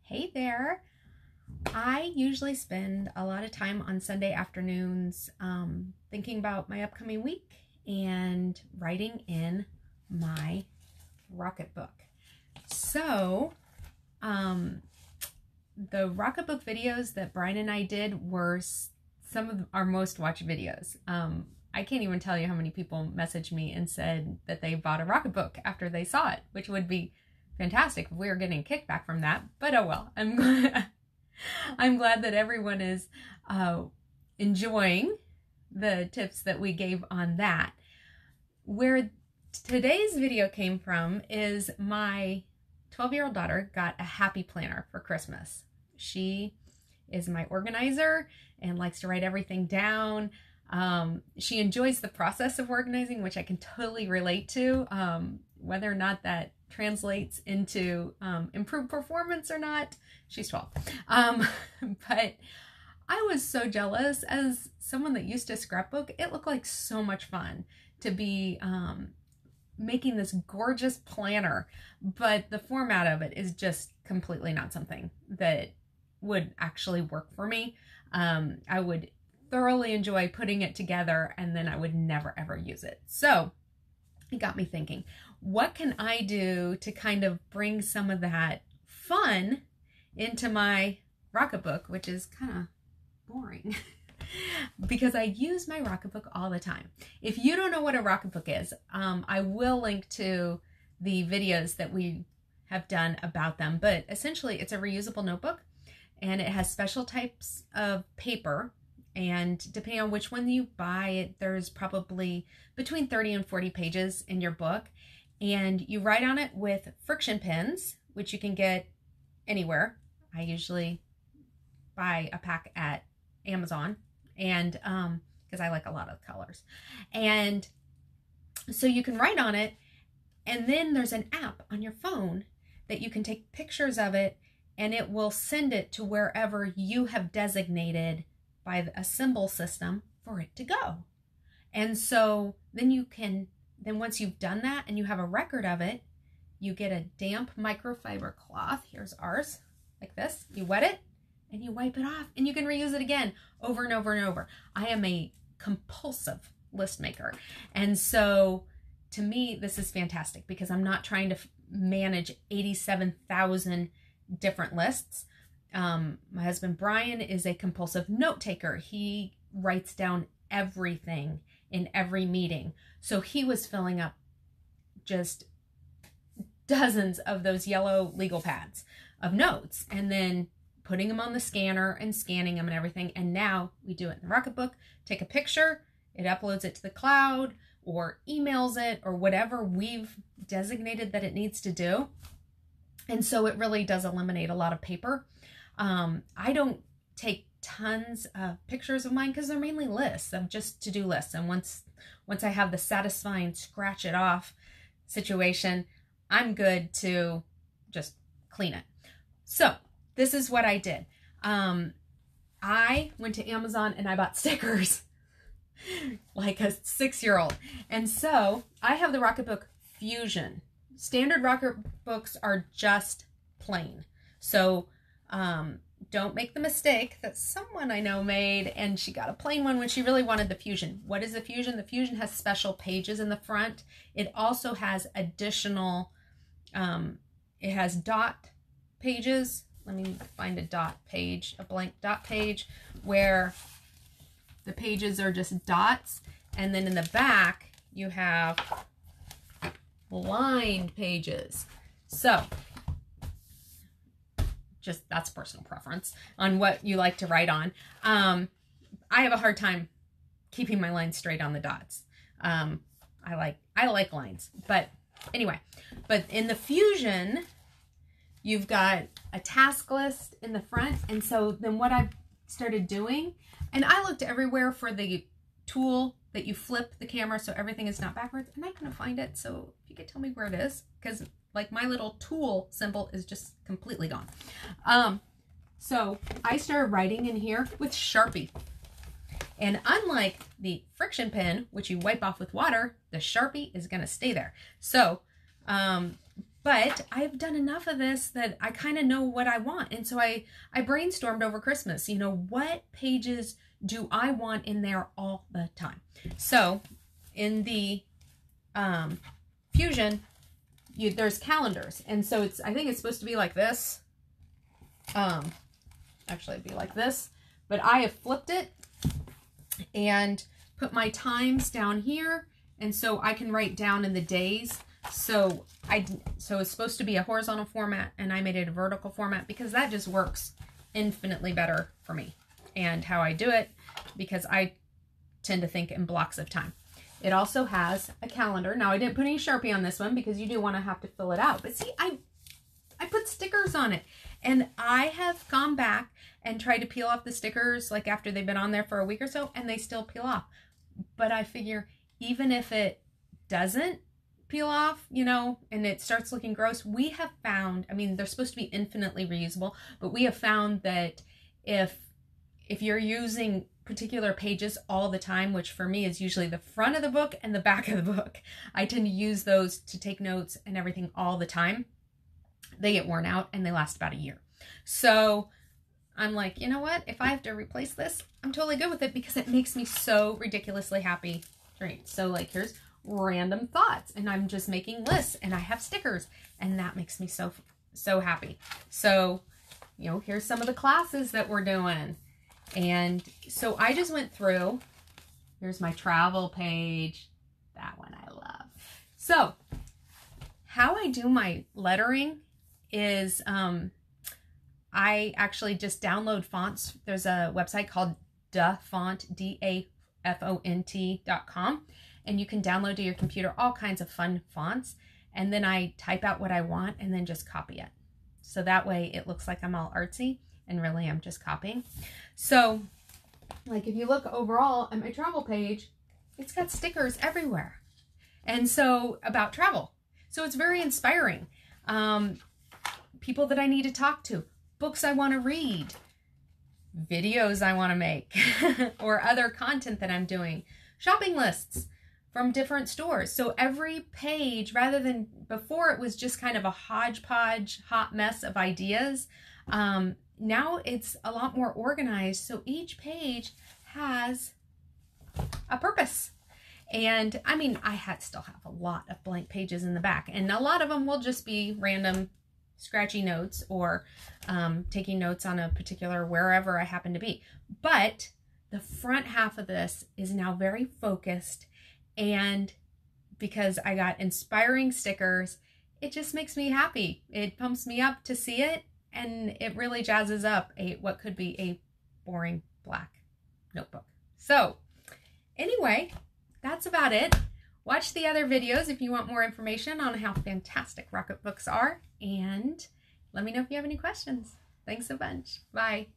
Hey there. I usually spend a lot of time on Sunday afternoons thinking about my upcoming week and writing in my Rocketbook. So, the Rocketbook videos that Brian and I did were some of our most watched videos. I can't even tell you how many people messaged me and said that they bought a Rocketbook after they saw it, which would be fantastic if we were getting kickback from that. But oh well, I'm glad that everyone is enjoying the tips that we gave on that. Where today's video came from is my 12-year-old daughter got a happy planner for Christmas. She is my organizer and likes to write everything down. She enjoys the process of organizing, which I can totally relate to. Whether or not that translates into improved performance or not, she's 12. But I was so jealous. As someone that used to scrapbook, it looked like so much fun to be making this gorgeous planner, but the format of it is just completely not something that would actually work for me. I would thoroughly enjoy putting it together, and then I would never ever use it. So it got me thinking, what can I do to kind of bring some of that fun into my Rocketbook, which is kind of boring because I use my Rocketbook all the time. If you don't know what a Rocketbook is, I will link to the videos that we have done about them, but essentially it's a reusable notebook and it has special types of paper. And depending on which one you buy, there's probably between 30 and 40 pages in your book. And you write on it with friction pens, which you can get anywhere. I usually buy a pack at Amazon, and because I like a lot of colors. And so you can write on it, and then there's an app on your phone that you can take pictures of it, and it will send it to wherever you have designated by a symbol system for it to go. And so then once you've done that and you have a record of it, you get a damp microfiber cloth. Here's ours, like this. You wet it and you wipe it off, and you can reuse it again over and over and over. I am a compulsive list maker. And so to me, this is fantastic because I'm not trying to manage 87,000 different lists. My husband Brian is a compulsive note taker. He writes down everything in every meeting. So he was filling up just dozens of those yellow legal pads of notes and then putting them on the scanner and scanning them and everything. And now we do it in the Rocketbook, take a picture, it uploads it to the cloud or emails it or whatever we've designated that it needs to do. And so it really does eliminate a lot of paper. I don't take tons of pictures of mine because they're mainly lists of just to-do lists. And once I have the satisfying scratch it off situation, I'm good to just clean it. So this is what I did. I went to Amazon and I bought stickers like a 6-year-old. And so I have the Rocketbook Fusion. Standard Rocketbooks are just plain. So don't make the mistake that someone I know made and she got a plain one when she really wanted the Fusion. What is the Fusion? The Fusion has special pages in the front. It also has additional, it has dot pages. Let me find a dot page, a blank dot page where the pages are just dots. And then in the back, you have lined pages. So just that's personal preference on what you like to write on. I have a hard time keeping my lines straight on the dots. I like lines, but anyway, but in the Fusion, you've got a task list in the front. And so then what I've started doing, and I looked everywhere for the tool that you flip the camera so everything is not backwards, and I couldn't find it. So if you could tell me where it is, because like my little tool symbol is just completely gone. So I started writing in here with Sharpie. And unlike the friction pen, which you wipe off with water, the Sharpie is going to stay there. So But I've done enough of this that I kind of know what I want. And so I brainstormed over Christmas, you know, what pages do I want in there all the time? So in the Fusion, there's calendars. And so I think it's supposed to be like this. Actually, it'd be like this. But I have flipped it and put my times down here. And so I can write down in the days. So it's supposed to be a horizontal format, and I made it a vertical format because that just works infinitely better for me and how I do it, because I tend to think in blocks of time. It also has a calendar. Now, I didn't put any Sharpie on this one because you do want to have to fill it out. But see, I put stickers on it, and I have gone back and tried to peel off the stickers like after they've been on there for a week or so, and they still peel off. But I figure even if it doesn't peel off, you know, and it starts looking gross, we have found, I mean, they're supposed to be infinitely reusable, but we have found that if you're using particular pages all the time, which for me is usually the front of the book and the back of the book, I tend to use those to take notes and everything all the time. They get worn out and they last about a year. So I'm like, you know what? If I have to replace this, I'm totally good with it because it makes me so ridiculously happy. Right. So like here's random thoughts, and I'm just making lists, and I have stickers, and that makes me so happy. So, you know, here's some of the classes that we're doing. And so I just went through, here's my travel page. That one I love. So how I do my lettering is I actually just download fonts. There's a website called dafont, DAFONT.com, and you can download to your computer all kinds of fun fonts. And then I type out what I want and then just copy it. So that way it looks like I'm all artsy, and really I'm just copying. So like if you look overall at my travel page, it's got stickers everywhere. And so about travel. So it's very inspiring. People that I need to talk to, books I want to read, videos I want to make, or other content that I'm doing, shopping lists from different stores. So every page, rather than before it was just kind of a hodgepodge, hot mess of ideas, now it's a lot more organized. So each page has a purpose. And I mean, I still have a lot of blank pages in the back, and a lot of them will just be random scratchy notes or taking notes on a particular wherever I happen to be. But the front half of this is now very focused, and because I got inspiring stickers, it just makes me happy. It pumps me up to see it, and it really jazzes up what could be a boring black notebook. So anyway, that's about it. Watch the other videos if you want more information on how fantastic Rocketbooks are, and let me know if you have any questions. Thanks a bunch. Bye.